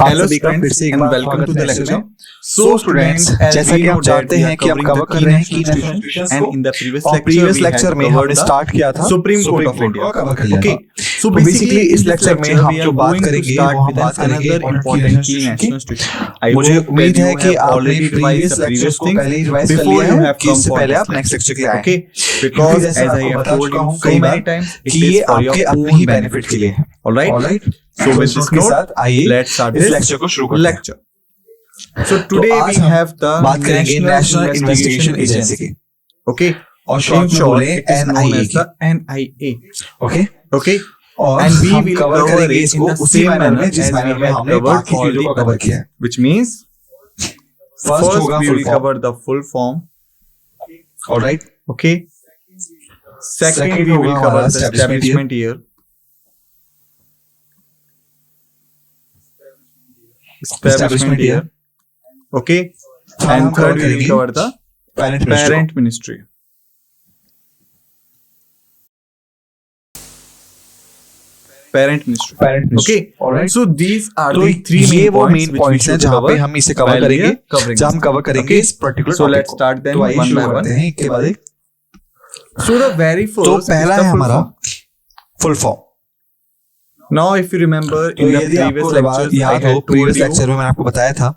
Hello students and welcome to the lecture. So students, जैसा कि हम जानते हैं कि हम कवर कर रहे हैं की नेशनल इंस्टीट्यूशंस को, इन द प्रीवियस लेक्चर में हमने स्टार्ट किया था supreme court of India cover कर लिया। ओके, सो बेसिकली इस लेक्चर में हम जो बात करेंगे वो हम बात करेंगे इंपॉर्टेंट की नेशनल इंस्टीट्यूशन। मुझे उम्मीद है कि आपने प्रीवियस लेक्चर्स को पहले ही रिवाइज कर लिया है कि इससे पहले आप नेक्स्ट लेक्चर के लिए आए। Okay, because as I have told you so many times कि ये आपके अपने ही बेनिफिट के लिए है। Alright, so with this note, let's start this lecture को शुरू करते हैं। So today we have the बात करेंगे नेशनल इन्वेस्टिगेशन एजेंसी की। Okay, और शॉर्ट में बोले NIA की। NIA। Okay, okay, और and we हम will कवर cover करेंगे it इसको in the उसी same मैनर में manner जिस as मैनर we में have हमने covered बाकी all चीजों the को कवर किया है। which means First होगा we full will form। cover the full form। Alright, Okay, second we will होगा cover हमारा the establishment year। Establishment year। Okay, and third we will cover the parent ministry। Parent ministry। Okay, alright। so these are तो the three ये main वो points main which we points हैं should जहाँ पे cover हम इसे cover while we करेंगे, are covering जहाँ हम this। कवर करेंगे Okay, इस पर्टिकुलर so टॉपिक let's को। start them तो आइए one शुरू by one। करते हैं एक के बाद एक। So the very तो first is पहला the है full हमारा form। Full form. Now if you remember तो in the यदि आपको previous lectures I याद हो had previous told lecture you, में मैंने आपको बताया था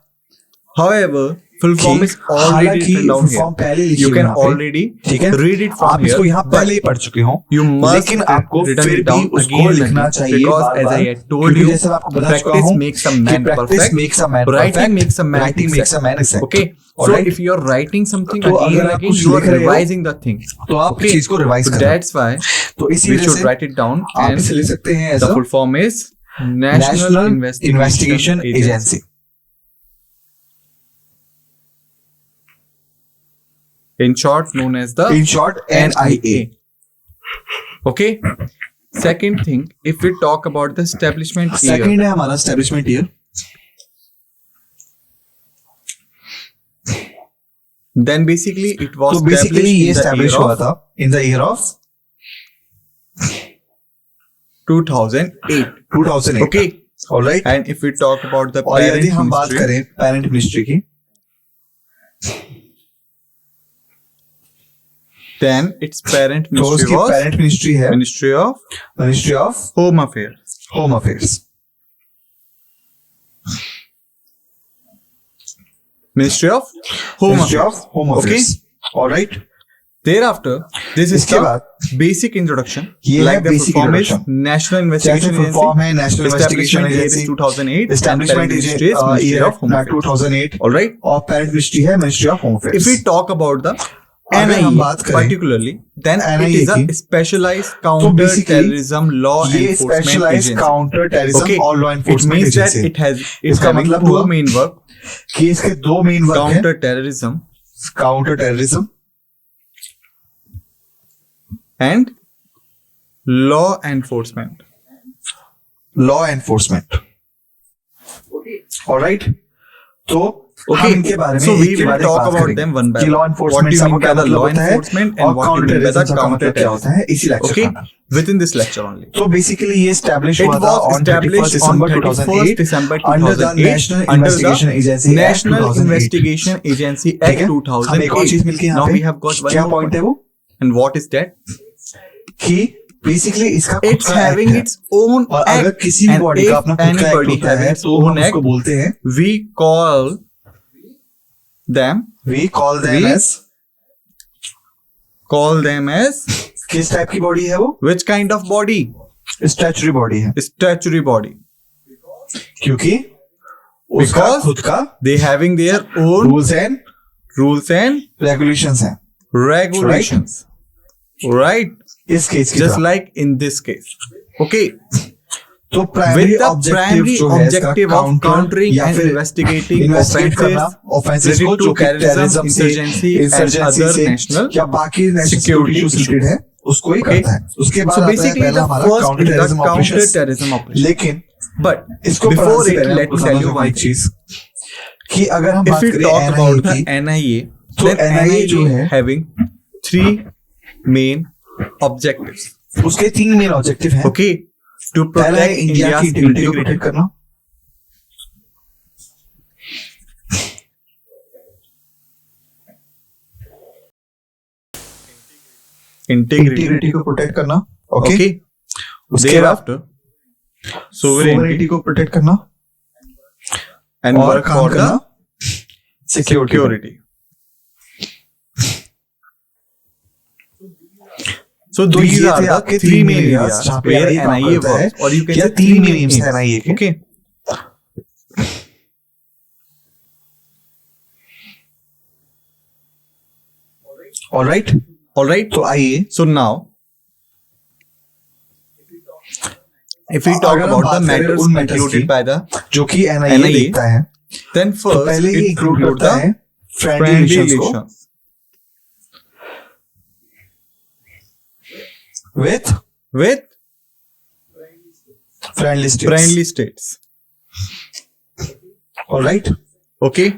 however full form is already written down form here। पहले लिखी You हुई can है यहाँ पे, already ठीक है? read it from आप here, इसको यहाँ but पहले ही पढ़ चुके हो, you must लेकिन आपको written फिर it भी down उसको again and लिखना again, चाहिए because as बार-बार, I had told क्योंकि you, जैसे मैं आपको बता चुका practice हूँ makes a कि man practice perfect, makes a man writing perfect, makes a man writing makes a man exact। Okay, so Alright? if you are writing something तो again अगर and आप again, कुछ you are लिख रहे हो, revising the thing। तो आप Okay, चीज को रिवाइज so करना। that's why तो इसी we वजह should से write it down, आप and इसे लिख सकते हैं the ऐसा full form is National Investigation Agency। In short, known as the in short NIA। Okay. Second thing, if we talk about the establishment year, second है हमारा establishment year. then basically it was तो basically established ये in the establish year हुआ of था in the year of 2008। 2008। Okay. Alright, And if we talk about the और यदि parent हम बात ministry, करें पेरेंट मिनिस्ट्री की, then its parent तो ministry उसकी was पेरेंट मिनिस्ट्री है Ministry of ministry of Home Affairs। Home affairs. Ministry of Home ministry Affairs। Of home Okay. Affairs. Alright, Thereafter, this is इसके the बाद basic introduction। ये है Like the full basic form is introduction। National जैसे Investigation full form है Agency। National investigation Establishment year is agency, 2008 and establishment parent ministry is Ministry year of Home Affairs। 2008, All right. और parent ministry है ministry of home If affairs. we talk about the अगर हम NIA बात करें particularly, then it NIA is a की, specialized तो basically counter-terrorism law ये enforcement specialised agency। Counter terrorism Okay. और law It enforcement means that agency. it has इसका having मतलब two हुआ main work: कि इसके दो मेन वर्क हैं, counter-terrorism counter terrorism and law enforcement। Law enforcement. Alright, तो Okay, हम इनके बारे में so we एक के will बाद एक talk बात about करेंगे them one by कि law one। What enforcement do you का mean by क्या the मतलब law होता है enforcement और and what do you mean by the counter का मतलब क्या होता है इसी लेक्चर Okay, में। within this lecture only। तो बेसिकली ये एस्टैब्लिश It हुआ था was on established 31 on December 31st December 2008 under the 2008 national under investigation the agency National Investigation Agency ठीक Act है, हमें एक और चीज मिलती 2008। है Now यहाँ we have got पे। one क्या more पॉइंट है वो and what is that? कि बेसिकली इसका खुद It's का एक्ट having है, its own और अगर act, किसी भी and बॉडी का if अपना खुद का एक्ट anybody होता है having its तो own हम उसको act, बोलते हैं, we call them we call them as किस टाइप की बॉडी है वो? which kind of body? Statutory body है, Statutory body, क्योंकि उसका Because खुद का they having their own rules and rules and regulations हैं regulations, right? इस केस की Just तरह। like in this case। Okay, तो with primary the objective primary जो है इसका objective of countering या and फिर investigating इन्वेस्टिगेट करना offenses ऑफेंसेस को related जो to कि terrorism, टेररिज्म से, insurgency and इंसर्जेंसी other से national या बाकी national security security issues related है उसको ही Okay. करता है। उसके बाद So आता है basically पहला the हमारा first counter is the terrorism operations. counter-terrorism operation। लेकिन But इसको before पढ़ने से it, पहले let आपको me tell समझ you होगा one एक thing। चीज कि अगर हम If बात we करें talk about the NIA की, NIA, तो then NIA जो NIA है having three main objectives। उसके तीन मेन ऑब्जेक्टिव हैं। Okay, to पहला है protect इंडिया की India's इंटीग्रिटी को integrity, प्रोटेक्ट करना, integrity को प्रोटेक्ट करना, ओके, okay, उसके बाद thereafter sovereignty को प्रोटेक्ट करना and और work काम for the करना सिक्योरिटी। security. So तो these ये are थे the आपके three main areas areas जहाँ पे where काम NIA करता है, works, or you can या say तीन three aims है NIA के। Okay. Alright, All right. तो आइए So now, if we talk अगर हम about the बात करें matters उन matters included की, by the, जो कि NIA NIA, देखता है, then तो first पहले ही it इंक्लूड include करता है the फ्रेंडली friendly रिलेशंस को relations with with friendly states, friendly states. Alright. Okay.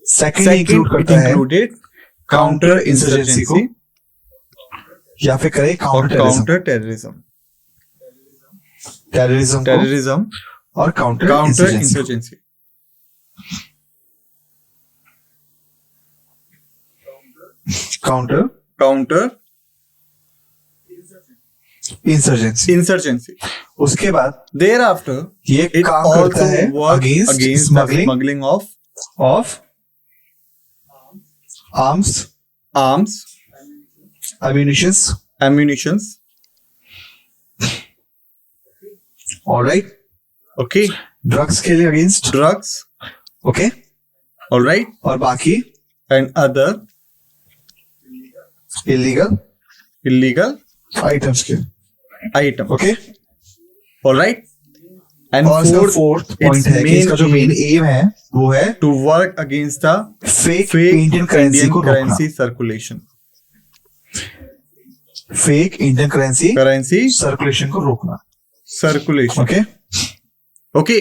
Second Second, include it करता है included काउंटर इंसर्जेंसी को, या फिर करे or counter counter terrorism. Terrorism को Terrorism, और counter counter insurgency. insurgency. Counter Counter insurgency. insurgency. उसके बाद Thereafter, ये it काम करता also है works against against the smuggling smuggling of of arms, arms, ammunitions, ammunitions. Alright, Okay. Drugs के लिए against, Drugs. Okay, All right. और बाकी And other illegal illegal items के, items. Okay. All right. And और इसका fourth, fourth its point है कि main इसका जो मेन एम है वो है to work against the fake fake Indian currency Indian को रोकना, currency circulation. Fake Indian currency Currency circulation को रोकना, circulation. Okay. Okay.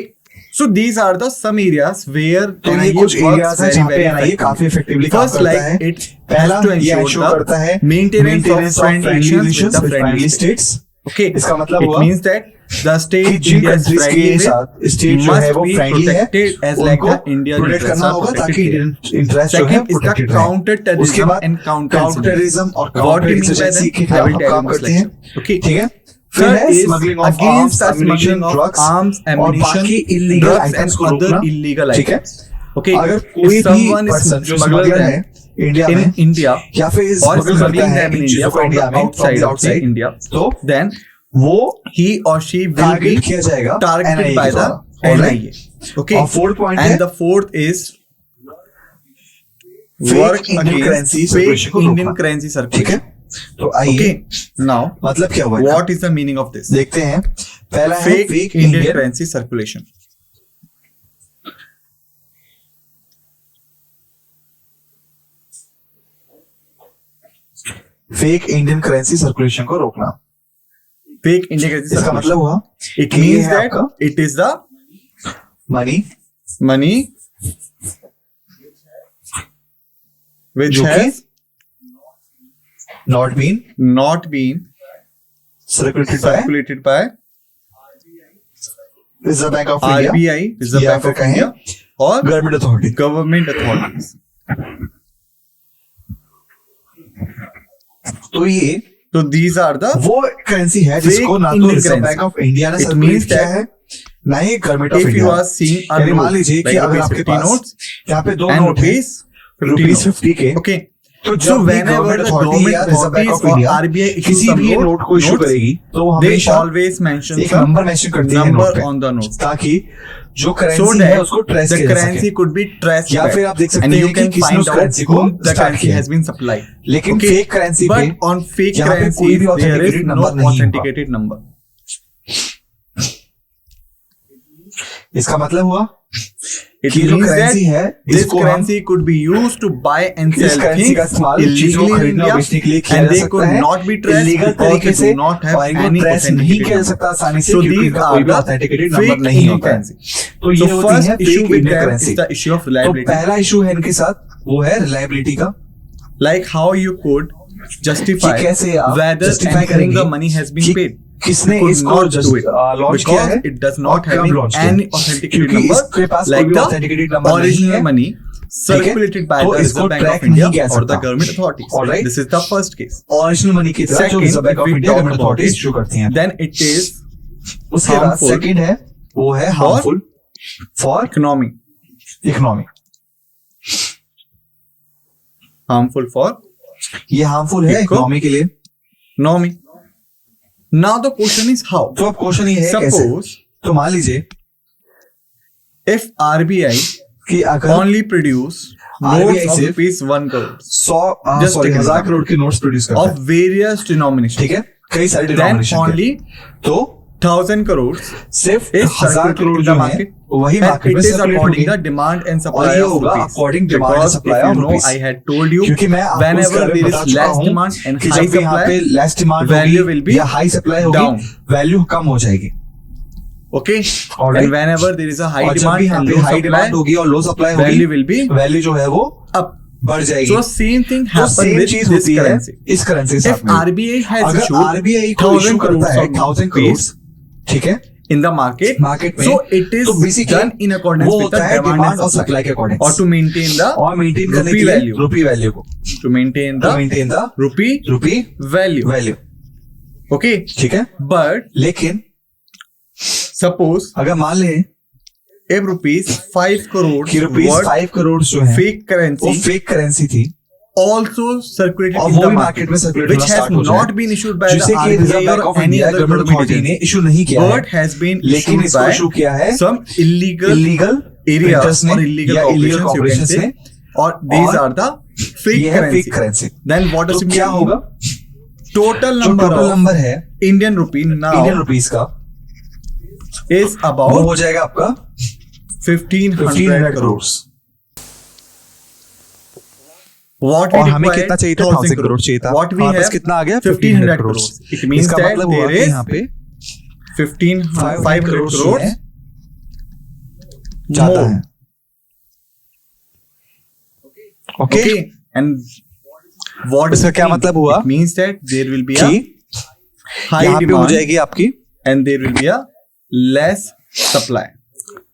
So these are the some areas where तो ये NIA कुछ works एरियाज है very जहाँ पे very NIA effectively. काफी इफेक्टिवली काम First, करता like है। it पहला has to ये ensure इंश्योर the करता है maintenance of maintenance friendly relations with the with friendly friendly states. States. Okay. इसका मतलब It हुआ means that the कि state जिन India is कंट्रीज friendly के with साथ स्टेट जो है must वो be फ्रेंडली है, protected as like उनको the Indian प्रोटेक्ट interests करना are होगा ताकि protected. इंडियन इंटरेस्ट जो है Second is the प्रोटेक्टेड रहे। counter उसके terrorism बाद and counter काउंटर टेररिज्म और What counter do you mean by insurgency that? के I will खिलाफ tell काम you करते हैं, Okay. ठीक है। फिर Third है is smuggling of against arms, the ammunition, smuggling of drugs arms, और ammunition, बाकी इलीगल drugs आइटम्स and को other रोकना, illegal ठीक है। items. Okay. अगर If कोई भी someone is पर्सन जो smuggler स्मगलर them है इंडिया in में India या फिर or स्मगल करता smuggling है them in इन India चीजों को from the इंडिया में outside of आउटसाइड India, तो then वो he or she will be target किया जाएगा targeted NIA by के the द्वारा, alright? NIA. Okay. और फोर्थ पॉइंट है And the fourth is Fake work Indian against currency fake circulation को Indian रोकना। currency ठीक है। circulation. तो आइए Okay. Now, मतलब क्या हुआ, what is the meaning of this? देखते हैं। पहला है Fake fake Indian Indian currency circulation. Fake Indian currency circulation को रोकना। Fake Indian currency इसका मतलब circulation. हुआ It कि ये means है that आपका it is the money money which जो कि has not been not been circulated by circulated by reserve bank of India RBI, Reserve या Bank फिर of कहें India, or government authority. government authorities. तो ये So these are the वो currency है जिसको ना तो Indian reserve currency. Bank of India ने It सर्कुलेट means किया that है, ना ही government of if you India. are seeing a यानी मान note लीजिए कि like अगर rupees आपके 50 पास notes यहाँ पे दो and नोट है rupees 50 रुपीज notes. 50 के, Okay. तो So जब भी whenever government the authority government या reserve bank of authorities or India RBI issue किसी some भी नोट को इशू notes, करेगी तो वो they हमेशा always mention एक some नंबर मेंशन करती है number नोट पे, on the note ताकि जो so करेंसी है that उसको ट्रेस the किया जा currency सके। could be traced या back फिर आप देख सकते and हैं you कि can किसने find उस out currency को whom the start currency किया। has been supplied. लेकिन Okay. फेक करेंसी पे But on fake यहाँ पे कोई currencies भी there is authenticated no number नहीं होगा। authenticated number. इसका मतलब हुआ It कि जो means that करेंसी है this इसको हम currency could be used to buy and इस sell करेंसी का things इस्तेमाल चीजों को illegally in खरीदने और India बेचने के लिए किया and जा they सकता could है not be traced illegal because तरीके they से do not have और इनको any ट्रेस नहीं authenticated किया जा number. सकता आसानी से So क्योंकि these इनका are कोई भी the ऑथेंटिकेटेड fake नंबर नहीं Indian होता है। currency. तो ये So होती first है issue fake with Indian them currency. is the issue of तो reliability. पहला इशू है इनके साथ वो है रिलायबिलिटी का, Like how you could justify कि कैसे आप whether justify and whom करेंगे the money has been कि paid. किसने You could इसको not do it लॉन्च किया है because it does और not कब having launch किया any है। authenticated क्योंकि number इसके पास कोई like भी the authenticated number नहीं original है money circulated by तो the इसको Reserve Bank track of India नहीं किया or the सकता। government authorities. Alright? This is the first case. Original money की तरह जो Second, reserve bank if of we India talk government about authorities it, issue करती हैं। then it is उसके बाद harmful सेकंड है वो है for harmful for economy. Economy. Harmful for ये हार्मफुल है इकोनॉमी के लिए। economy. Now the question is how? तो अब क्वेश्चन ये है कैसे? Suppose तो मान लीजिए if RBI कि अगर only produce RBI notes of सिर्फ rupees 1 crore 100 Just take an 1000 example. Crore के नोट्स प्रोड्यूस करता of various denominations, ठीक है, कई सारे then डिनोमिनेशन only तो 1000 crores सिर्फ is 1000 circulated करोड़ in जो the है market, वही and मार्केट it में is सर्कुलेट according होगी the demand and और supply ये of होगा rupees. according demand and Because supply if you of know, rupees. I had told you, क्योंकि मैं आपको whenever इसके बारे में there बता is चुका less हूं demand and कि high जब भी यहाँ पे supply, less demand value will होगी be या हाई सप्लाई होगी down. वैल्यू कम हो जाएगी। okay, Alright. and whenever there is a high और जब भी demand यहाँ and पे low हाई supply, डिमांड होगी और लो सप्लाई होगी value will be वैल्यू जो है वो up. बढ़ जाएगी। So same thing तो happens सेम with चीज this होती है currency. इस करेंसी के If साथ में। RBI has अगर issued आरबीआई को इशू 1000 करता है crores 1000 of करोड़, rupees ठीक है, in the market, मार्केट में so it is तो बेसिकली done in accordance वो with the होता है demand डिमांड and और supply, सप्लाई के according or to maintain the और मेंटेन करने के rupee लिए value, रुपी वैल्यू को to maintain to the maintain the rupee rupee value. Value, Okay, ठीक है। but लेकिन suppose अगर मान लें if rupees 5 crores कि रुपीज worth 5 करोड़ जो है fake वो currency फेक करेंसी थी also circulated और in वो the भी market, मार्केट में सर्कुलेट which होना has स्टार्ट हो not जाए, been issued by the जिसे कि reserve RBI bank or of any India other government government authority ने agency, इशू नहीं किया है, but has been लेकिन issued इसको by इशू किया है some illegal illegal areas or illegal या illegal corporations, you can corporations say, or these और are the fake ये है currency. Fake currency. Then what does तो it क्या mean? होगा? Total जो number टोटल of नंबर है Indian rupee now Indian rupees का is वो about हो जाएगा आपका 1500 1500 crores. करोड़ What और we हमें require कितना चाहिए था 1000 1000 करोड़ चाहिए था, What we हमारे पास have कितना आ गया 1500 करोड़। crores. It means इसका that मतलब हुआ there कि is यहाँ पे 500 जो crores है जाता more. है। Okay, Okay, and what does इसका it क्या mean? मतलब हुआ It means that there will be a कि high यहाँ पे हो demand जाएगी आपकी and there will be a less supply.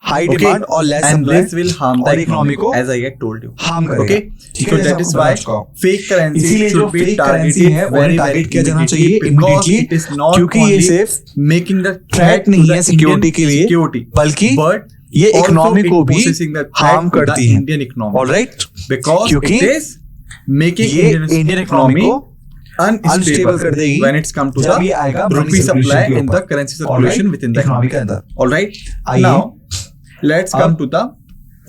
High Okay, demand और लेस and सप्लाई this will harm the और इकोनॉमी economy, को as I had told you. Harm करेगा। Okay, ठीक so है, that जैसा is आपको why बता चुका हूं। fake currency इसीलिए जो should be fake currency targeted है very, उन्हें very टारगेट किया जाना immediately चाहिए because immediately, it is not क्योंकि ये only सिर्फ making the थ्रेट to नहीं the है सिक्योरिटी Indian के लिए, security, बल्कि but ये also इकोनॉमी it को भी possessing the threat harm to the करती है। Indian economy. ऑलराइट, Because क्योंकि it is making ये Indian इंडियन इकोनॉमी economy को अनस्टेबल unstable कर देगी when it's come to जब ये the आएगा rupee money supply circulation के and the ऊपर। currency circulation Alright, within the economy के economy. अंदर। All right. आइए Now let's come अब to the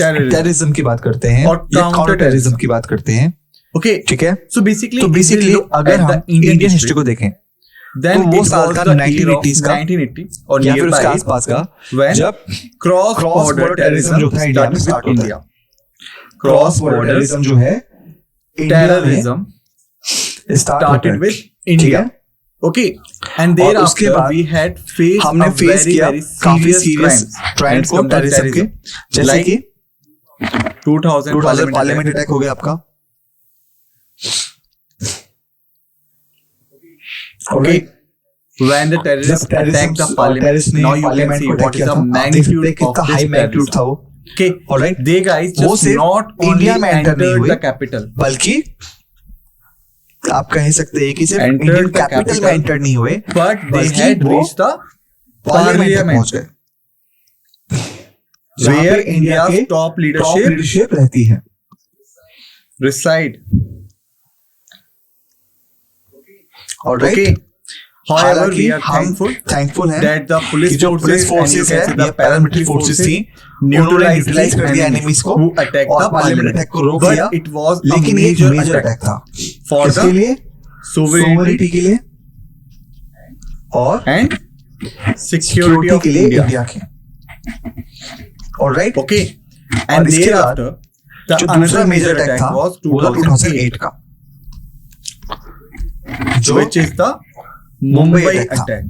terrorism. टेररिज्म की बात करते हैं और या counter काउंटर टेररिज्म terrorism की बात करते हैं, Okay. ठीक है। So basically, तो if we बेसिकली look अगर at हम the Indian Indian history history, को देखें then तो वो it साल was था the year of 1980s का 1980 or या फिर उसके nearby आसपास का when जब cross cross border border terrorism जो था इंडिया में started स्टार्ट with होता है। India. क्रॉस बॉर्डर टेररिज्म जो है इंडिया में Terrorism स्टार्ट होता started है, with ठीक India. है। Okay, and और उसके thereafter बाद we had faced हमने a फेस very किया very काफी serious serious crimes trend when it को comes to टेररिज्म के, terrorism. जैसे Like कि 2000 पार्लियामेंट अटैक हो गया आपका। Okay, when the terrorists attacked the parliament, now you can see what is the magnitude of कितना this हाई मैग्नीट्यूड था terrorism. वो, Okay, ऑलराइट, they guys वो just सिर्फ not only इंडिया में एंटर नहीं entered हुए, the capital, बल्कि आप कह सकते हैं कि सिर्फ Entered इंडियन the कैपिटल में capital, एंटर नहीं हुए, but they बल्कि had वो reached the पार्लियामेंट तक पहुंच parliament गए, जहाँ where पे इंडिया के India's top leadership लीडरशिप रहती है। reside. ऑलराइट, Okay, however, हालांकि we are हम थैंकफुल हैं that the कि police जो police forces and you forces can है see या the पैरामिलिट्री फोर्सेस थी, उन्होंने न्यूट्रलाइज कर दिया एनिमीज को who attacked और the पार्लियामेंट parliament. अटैक को रोक But दिया, it was a लेकिन ये major मेजर attack अटैक था for किसके the लिए? sovereignty सोवरेनिटी के लिए और and security सिक्योरिटी of के लिए India. इंडिया के। ऑलराइट, Okay, और and इसके बाद thereafter the जो another दूसरा major मेजर अटैक attack था was वो था 2008, 2008 का, जो which is the Mumbai Mumbai attack था। attack.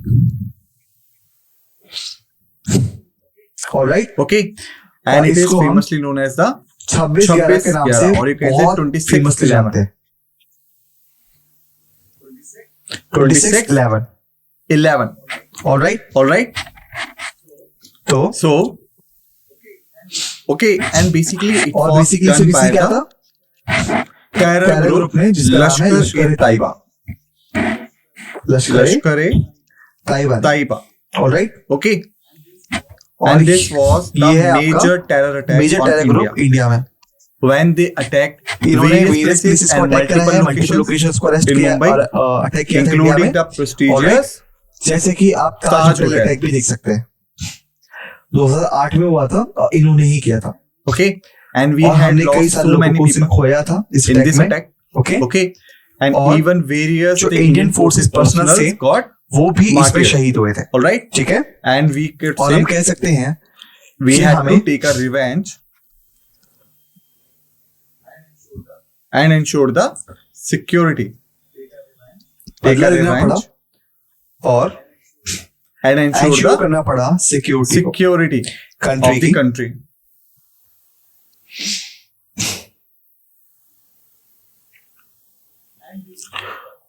ऑलराइट, Okay, और and it is इसको हम famously known as the 26/11 के नाम से 26/11 और you can say बहुत 26/11 फेमसली जानते हैं। 26/11, 11. Alright, All right. तो So Okay, and basically it और was बेसिकली done by क्या the था? terror टेरर group ग्रुप ने जिसका नाम है लश्कर लश्कर ताइबा, लश्कर लश्कर ताइबा, ताइबा. ऑलराइट. Okay, और and this was the ये है आपका major terror attack major on terror India group India में. when they attacked इन्होंने various वेरियस places प्लेसेस को and अटैक करा है, multiple मल्टीपल locations लोकेशंस को अरेस्ट in किया Mumbai, और अटैक किया था इंडिया including में. the prestigious जैसे कि आप Taj Taj hotel hotel. Attack भी देख सकते हैं, 2008 में हुआ था, इन्होंने ही किया था. okay, and we और had हमने कई lost सारे so लोगों many को उसमें people खोया था इस in अटैक this में. attack. ओके, Okay, and और even various जो the Indian forces personnel से got वो भी इसमें martyred. शहीद हुए थे. all right, ठीक है. and we could और say हम कह सकते हैं we कि had to हमें take a revenge and ensure the security. Take बदला a लेना पड़ा revenge और and ensure एंश्योर the करना पड़ा सिक्योरिटी को security कंट्री of the की. country.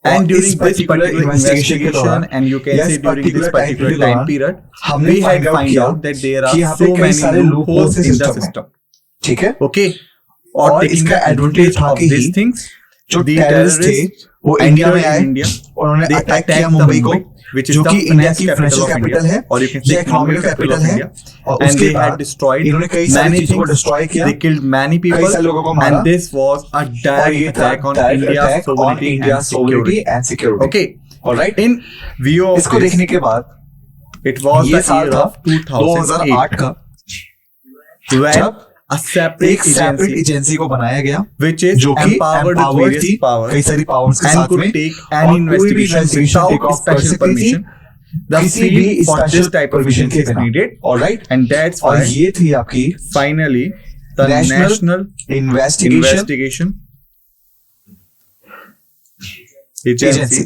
And और during इस this particular particular investigation के investigation, दौरान, and you can या say इस during this particular time particular के दौरान, time period, हमने we had find find out out that there are कि यहाँ पे so कई many सारे loopholes in the system है. system. ठीक है. Okay, or और taking इसका the advantage advantage था of कि these things, जो the टेररिस्ट थे terrorists वो इंडिया में entered आए in India. और उन्होंने They अटैक किया attacked the मुंबई को, Mumbai, which is जो the कि इंडिया finance की capital financial of capital India, है, or you can say ये economical economic capital capital of है. India. और And उसके they had बाद destroyed इन्होंने कई सारी many चीजों को things. डिस्ट्रॉय किया, They killed many कई people, सारे लोगों को मारा, and this was a और direct ये था attack on direct India's attack on sovereignty India's and sovereignty security. and security. Okay, alright. in view of इसको this, देखने के बाद it was ये the साल year था of 2008 2008 का, when जब a separate एक सेपरेट agency एजेंसी को बनाया गया which is जो कि empowered with empowered various थी powers कई सारी पावर्स के and साथ could में, take और any कोई भी investigation investigation take without off कर special सकती थी permission. The किसी field भी for this special type of permission के agency is बिना. needed, alright. and that's और why ये थी आपकी finally the National National investigation Investigation agency Agency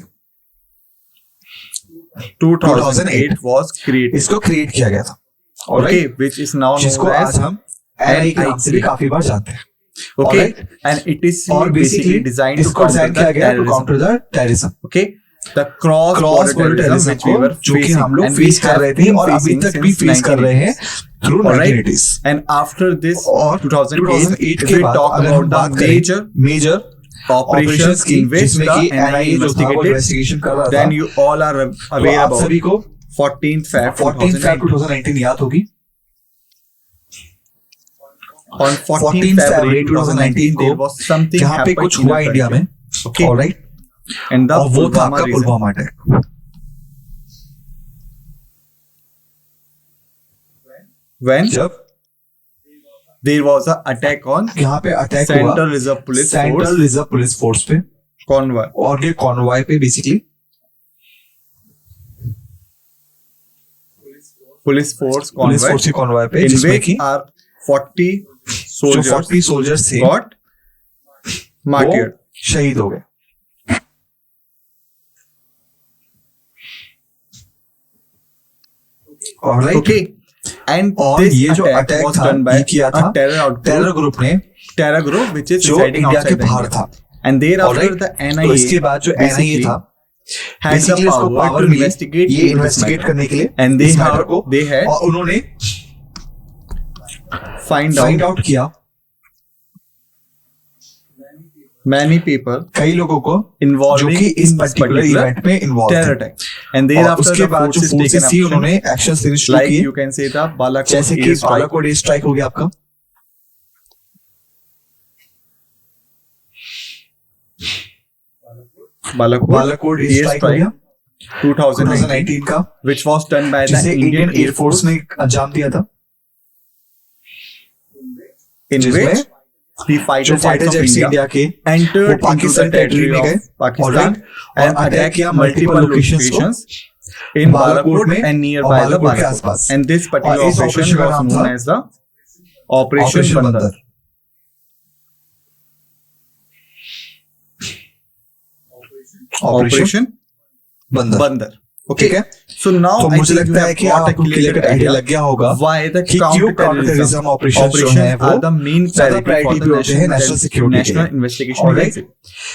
2008 was created. इसको क्रिएट किया गया था. Okay, alright. which is now जिसको known आज as हम एनआई के नाम से भी काफी बार जानते हैं. okay, alright. and it is और basically बेसिकली designed to इसको डिजाइन counter किया the गया to terrorism. Counter the terrorism. Okay, the cross cross border border terrorism terrorism which we को were जो कि facing हम लोग and we फेस कर have रहे थे been और अभी facing तक भी since फेस कर रहे हैं 1980s. Through Alright. 1980s. And after this और 2008 2008 if के we बाद talk अगर हम about बात the करें major ऑपरेशंस operations की in which जिसमें the कि NIA एनआईए जो था वो investigated, इन्वेस्टिगेशन कर रहा था, then you all are तो aware आप about सभी को 14th Feb 14 Feb 2019. 2019 याद होगी. On 14th 14 February February 2019 there was something जहाँ पे happened कुछ in हुआ the इंडिया country. में. Okay, alright. and the और वो था Pulwama आपका region. पुलवामा अटैक. when जब there was an attack on यहाँ पे अटैक हुआ Central Reserve Police central Force reserve police force पे convoy. और ये कॉन्वॉय पे basically Police force police convoy force की कॉन्वॉय पे in जिसमें which कि are 40 जो soldiers 40 सोल्जर्स थे got martyred. वो शहीद हो गए. ऑलराइट. Okay, and और this ये जो attack अटैक was था done by ये किया a था terror outgroup, टेरर ग्रुप ने terror group which is जो residing इंडिया के outside बाहर India. था. And thereafter Alright. the तो NIA इसके बाद जो एनआईए basically था had the बेसिकली उसको power पावर to मिली investigate ये into this इन्वेस्टिगेट matter. करने के लिए And they इस have- मैटर को they had और उन्होंने find फाइंड out आउट किया many people कई लोगों को जो involving कि इस in this particular particular event में इन्वॉल्व terror थे. attack. And और thereafter उसके the बाद जो forces फोर्सेस taken थी action, उन्होंने एक्शन लेने शुरू like किए you can say the Balakot जैसे कि air strike. Balakot air strike हो गया आपका. Balakot Balakot air air strike हो strike गया 2019 2019 का which was done by the जिसे Indian Indian Air air force Force ने अंजाम दिया था in जिसमें which the जो fighter fighter jets of jets India India के entered वो into the Pakistan territory territory में गए of Pakistan और and अटैक attacked किया multiple मल्टीपल लोकेशंस को locations in बालाकोट Balakot में and और nearby the बालाकोट के Balakot. आसपास. And this particular और इस operation operation का was नाम known था as the Operation operation Bandar. बंदर. ऑपरेशन बंदर. Bandar. ठीक Okay. है. So now तो I मुझे think you लगता है have कि got a आपको clear क्लियर आइडिया idea लग गया होगा why the कि क्यों काउंटर टेररिज्म ऑपरेशन जो है वो are the main ज्यादा priority for प्रायोरिटी the पे होते हैं नेशनल सिक्योरिटी के national लिए. investigation Alright. agency.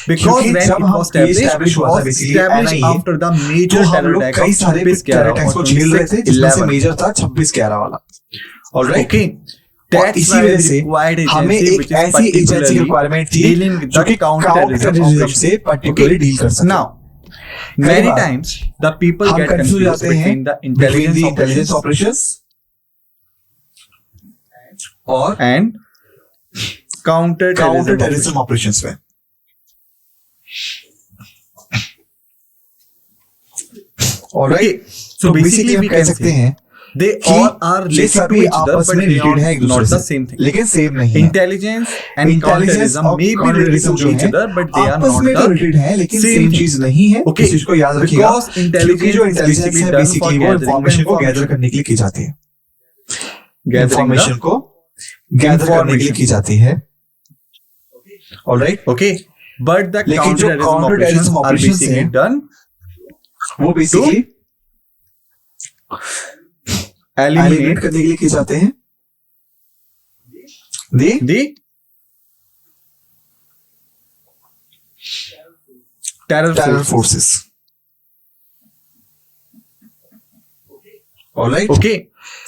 Because क्योंकि when जब it हम was established, establish it हुआ था was basically established NIA, after the तो major हम terror लोग attack कई of सारे 26 टेरर 11 अटैक्स को on झेल रहे थे जिसमें से 26/11. मेजर था 26/11 वाला. ऑलराइट. Okay. और इसी वजह से हमें एक ऐसी एजेंसी की रिक्वायरमेंट थी जो कि काउंटर टेररिज्म से पर्टिकुलरली डील कर सके। Now, many times the people हम get कंफ्यूज confused जाते हैं between the between the intelligence intelligence operations और and counter counter-terrorism terrorism operations में। ऑलराइट, So basically हम we कह can सकते say हैं they कि all are ये related to सभी each other, आपस but में they रिलेटेड are है एक not दूसरे the से, same thing. लेकिन सेम नहीं है। Intelligence and इंटेलिजेंस counterterrorism और may be related counterterrorism to जो each है other, but they are आपस not में तो the रिलेटेड है, लेकिन same सेम thing. चीज नहीं है। Okay. इस चीज को याद रखिएगा, Because क्योंकि जो intelligence इंटेलिजेंस basically है done बेसिकली for वो gathering इंफॉर्मेशन को information. गैदर करने के लिए की जाती है। Gathering इंफॉर्मेशन the को गैदर करने के लिए की जाती है। ऑलराइट, okay, but the लेकिन जो counterterrorism operations counterterrorism are operations basically हैं, done वो बेसिकली एलिमिनेट eliminate करने के लिए किए जाते हैं the the terror terror forces. forces. Alright, Okay,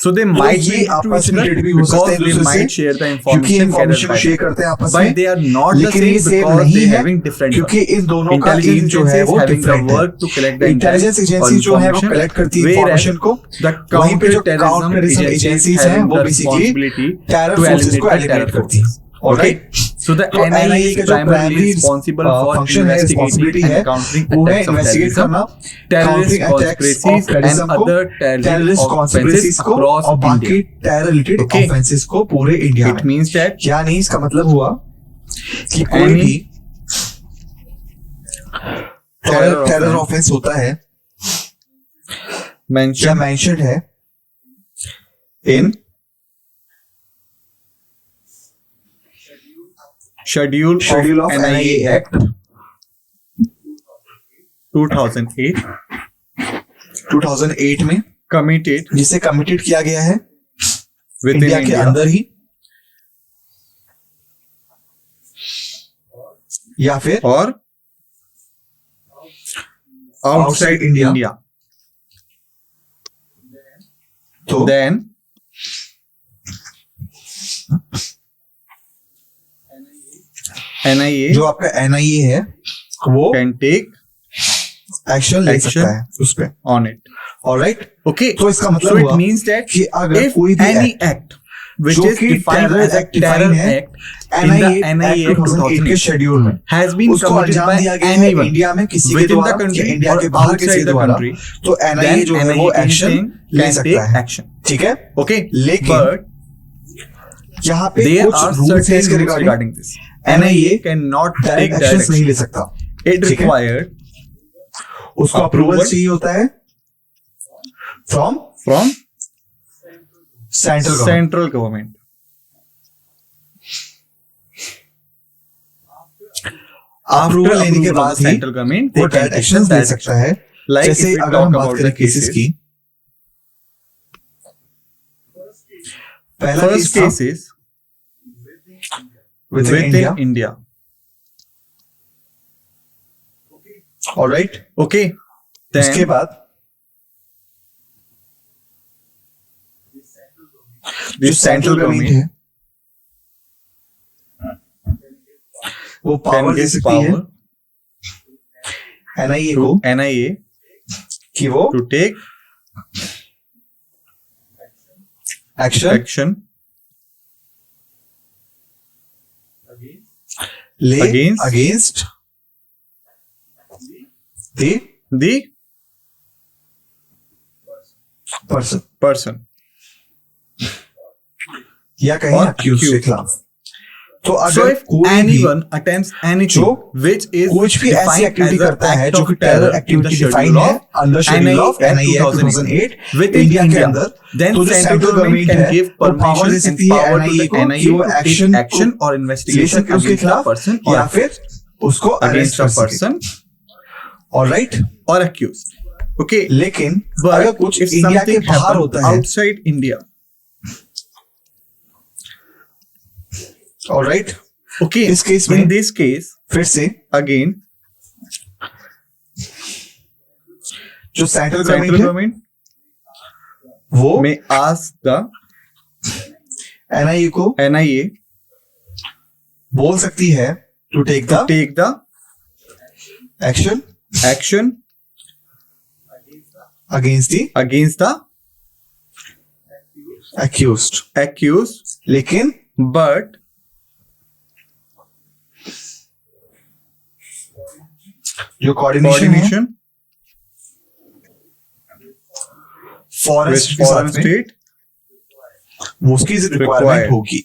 so they might ये be to आपस each में other related भी हो सकते because हैं they दूसरे से, might share the क्योंकि information इंफॉर्मेशन को gathered शेयर by them. करते हैं आपस But में, they are not the लेकिन ये same सेम because नहीं they है, having different क्योंकि work. इन दोनों का Intelligence एम जो है agencies वो having the डिफरेंट है। work to collect the intelligence intel- agency जो है वो information, कलेक्ट करती है whereas इंफॉर्मेशन को, the वहीं पे जो counterterrorism काउंटरटेररिज्म agencies एजेंसीज हैं having वो the basically responsibility terror to forces eliminate को the एलिमिनेट terror करती है। forces. Okay, alright, so the तो NIA NIA is का जो primarily primary responsible for function है, investigating रिस्पांसिबिलिटी and है, countering वो है attacks of इन्वेस्टिगेट terrorism, करना, terrorist countering attacks of conspiracies terrorism and को, other terrorist terrorist conspiracies offenses को across और बाकी India. Terror related Okay. Offences को पूरे इंडिया It में। means that यानी इसका मतलब हुआ कि कोई Any भी terror टेरर offense ऑफेंस होता है या mentioned मेंशन्ड है इन schedule schedule of of NIA NIA Act act 2008 2008 में, committed जिसे कमिटेड किया गया है within इंडिया के India अंदर ही या फिर or outside India. India. तो Then NIA जो आपका एनआईए है वो can take एक्शन ले action सकता है उस पे। on it. ऑलराइट, Okay, तो इसका मतलब so it हुआ means that कि अगर if कोई भी any act act which जो is कि defined terror as a act define terror है, act in the NIA Act 2008 के 2008 शेड्यूल में has been उसको committed अंजाम by दिया गया है anyone इंडिया में किसी के within the द्वारा या country इंडिया or के बाहर किसी outside के the द्वारा, country, तो एनआईए then जो है NIA वो एक्शन ले can सकता take है। action. ठीक है, Okay, लेकिन but यहाँ पे there कुछ are रूल्स हैं certain इसके rules regarding. regarding this. NIA NIA cannot take direct direct actions नहीं ले action. सकता, It ठीक है? required उसको approval अप्रूवल चाहिए होता है from from central government. central government. Approval लेने के approval of बाद the ही central government, वो they can direct take actions the ले direct सकता है। Like जैसे if we अगर talk हम बात about करें the केसेस cases, की, पहला first केस था case is with in India. within India. Alright, Okay, उसके then बाद the जो सेंट्रल गवर्नमेंट है वो can पावर दे give सकती है power एनआईए to को NIA कि वो to take एक्शन action ले against against the the person person या कहीं और अक्यूज के accused. खिलाफ। तो So अगर if कोई भी anyone attempts anything जो which is कुछ भी ऐसी defined एक्टिविटी as an करता है act जो of कि terror terror in the activity schedule defined है of under schedule of NIA NIA Act 2008 within India के India, अंदर, then तो जो central central government government can है give वो पावर दे permission and सकती है power to एनआईए the को NIA कि वो to take action action or ले investigation सके उसके against a खिलाफ person or या फिर उसको अरेस्ट against कर a सके। person alright, or accused. Okay, लेकिन अगर but कुछ if इंडिया के something बाहर happens होता है, outside India, ऑलराइट, okay, इस केस में in this case फिर से again जो सेंट्रल central गवर्नमेंट है government वो may ask the NIA को NIA बोल सकती है to take the action against the accused. लेकिन but जो coordination foreign state वो उसकी रिक्वायरमेंट Required. होगी.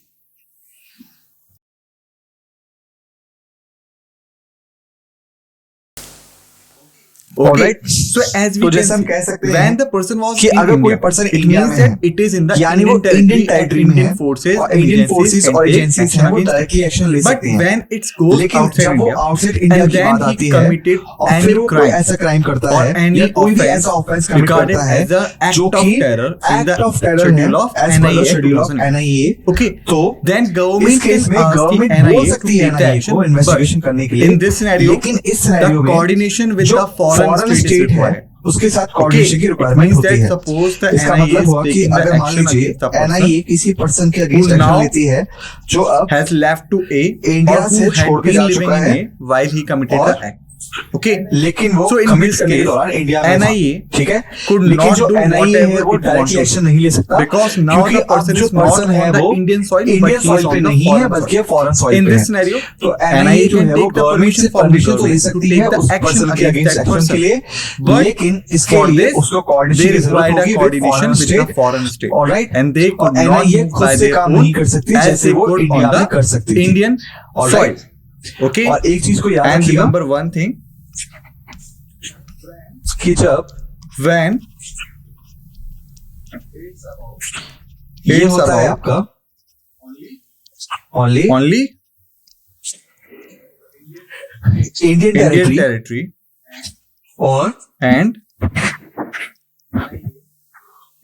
Okay. Alright. So as we तो can जैसे हम see, कह सकते हैं when the person was कि in अगर कोई India, person it India means में that है, it is in the यानी वो Indian Indian territory territory and में है Indian forces और and इंडियन फोर्सेस can और take एजेंसीज action हैं वो against डायरेक्टली एक्शन ले But सकते हैं. when it goes लेकिन outside जब वो India आउटसाइड इंडिया and की then बात he आती है committed और any फिर वो कोई crime ऐसा क्राइम करता or है any या कोई भी offense ऐसा ऑफेंस कमिट regarded करता है as a act जो of कि terror in act the of terror schedule है of एज पर the NIA schedule of 2008. NIA. Okay, तो then इस government केस can में ask the गवर्नमेंट NIA बोल to सकती है take the NIA action, को इन्वेस्टिगेशन but करने के लिए. in this scenario, लेकिन इस the सिनेरियो में coordination with जो the foreign state is state है required. उसके साथ Okay, कोऑर्डिनेशन की it रिक्वायरमेंट means होती that है. suppose the इसका NIA मतलब is हुआ कि taking the अगर मान action लीजिए against the person NIA किसी पर्सन के अगेंस्ट who एक्शन now लेती है जो अब has left to A India or से who had छोड़ के been जा living चुका in है A while he committed और the act. Okay, लेकिन वो So in कमिट this करने के case, दौरान इंडिया में था. NIA ठीक है could लेकिन not जो do NIA whatever है वो it directly wants to action do. नहीं ले सकता Because now क्योंकि the अब person जो is not पर्सन है on the वो Indian soil, Indian but he soil is पे on the नहीं है foreign बल्कि soil. फॉरेन सॉइल In पे this है. scenario, तो NIA NIA जो can है वो take the गवर्नमेंट से permission from the परमिशन तो ले government to सकती take है the उस action पर्सन के against against that action person. के लिए But लेकिन इसके for लिए this, उसको they कोऑर्डिनेशन की जरूरत required a होगी with coordination foreign with the state. foreign state. Alright And they could और not NIA move खुद by से their काम own नहीं कर सकती as जैसे they वो could इंडिया on में कर सकती the थी. Indian alright soil. Okay, और एक चीज को याद and रखिएगा remember one thing, कि जब when ये it's होता है about आपका only only Indian Indian territory territory और and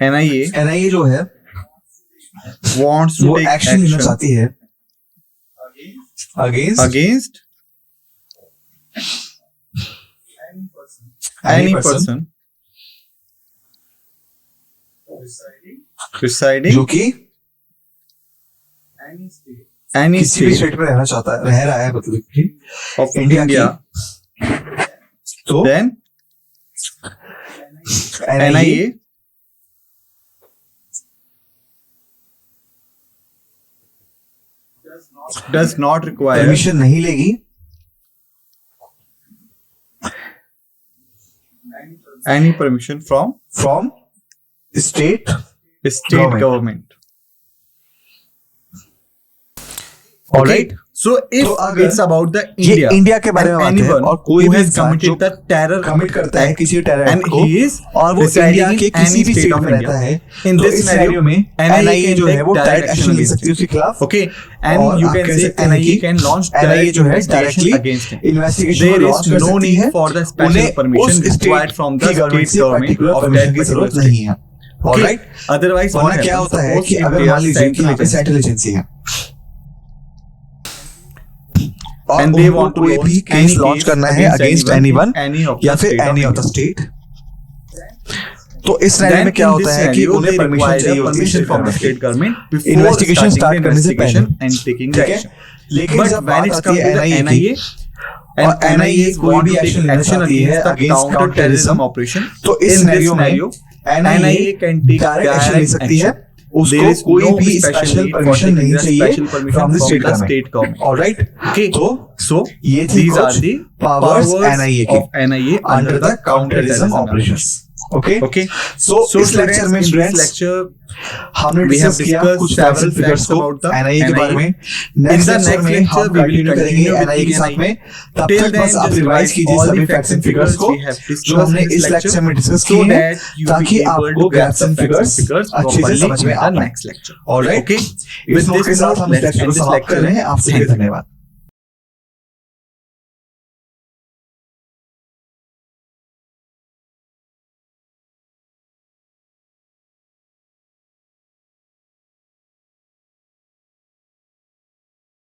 NIA NIA जो है wants to वो take एक्शन लेना action चाहती है against against any person residing जो कि any किसी भी state स्टेट में रहना चाहता है रह रहा है मतलब कि of इंडिया India, तो then NIA NIA does not require permission नहीं लेगी any permission from from state state government. Alright. So if तो अगर it's about the ये India, इंडिया के बारे में and बात है anyone और कोई who भी has इंसान जो committed the terror कमिट करता है act किसी टेरर and एक्ट को he is और वो residing इंडिया in के किसी any भी state स्टेट of में रहता India. है In तो this इस scenario, सिनेरियो में NIA NIA can जो है take वो direct डायरेक्ट action एक्शन ले against सकती है उसके खिलाफ. Okay, and और you आप can कह say सकते हैं NIA कि can launch NIA direct जो है investigation directly against him. Investigation There launch is कर no सकती need है. for the special उन्हें permission उस required स्टेट from की the गवर्नमेंट state से government particular of permission that की जरूरत particular नहीं है. Okay, alright. otherwise what वरना क्या happens? होता है Suppose कि if अगर they मान are लीजिए कि यहाँ पे central सेंट्रल एजेंसी है और and they उनको want to कोई भी launch case any launch case करना है against against anyone anyone in any of या the फिर state of any of the India. State, तो इस सिनेरियो Then में क्या in होता this है कि scenario, उन्हें they परमिशन require चाहिए a होती है permission from the state state government before Investigation starting start the करने से investigation पहले. and taking the ठीक है. action. लेकिन But जब when बात it's आती come है to the NIA NIA और and NIA NIA is कोई going भी to एक्शन take लेना action चाहती है against the against counter-terrorism operation, तो इस in this सिनेरियो में scenario, NIA NIA can take direct action ले direct सकती है. action. उसको There is कोई no भी special special need for permission taking नहीं the चाहिए special permission from the from state the state government. Alright. Okay, तो so ये थी these are कुछ the powers NIA के of NIA under the counterterrorism operations. Okay. Okay. So इस lecture में in this students lecture हमने we have discuss किया discussed कुछ several फैक्ट्स फिगर्स facts को about the NIA के बारे में. In next the lecture next में lecture हम we will कंटिन्यू करेंगे continue with NIA के साथ NIA. में. तब Till तक then बस आप just रिवाइज revise कीजिए all सभी the फैक्ट्स एंड फिगर्स को we have discussed जो हमने in this इस लेक्चर में डिस्कस so किए हैं that you will ताकि be able आपको to grasp facts and the facts and figures figures अच्छे से properly समझ में in आ the पाए. next lecture. ऑलराइट. Okay. इस With नोट this के साथ note, हम इस let's लेक्चर end को this समाप्त कर lecture. रहे हैं. आपसे Thank you. धन्यवाद.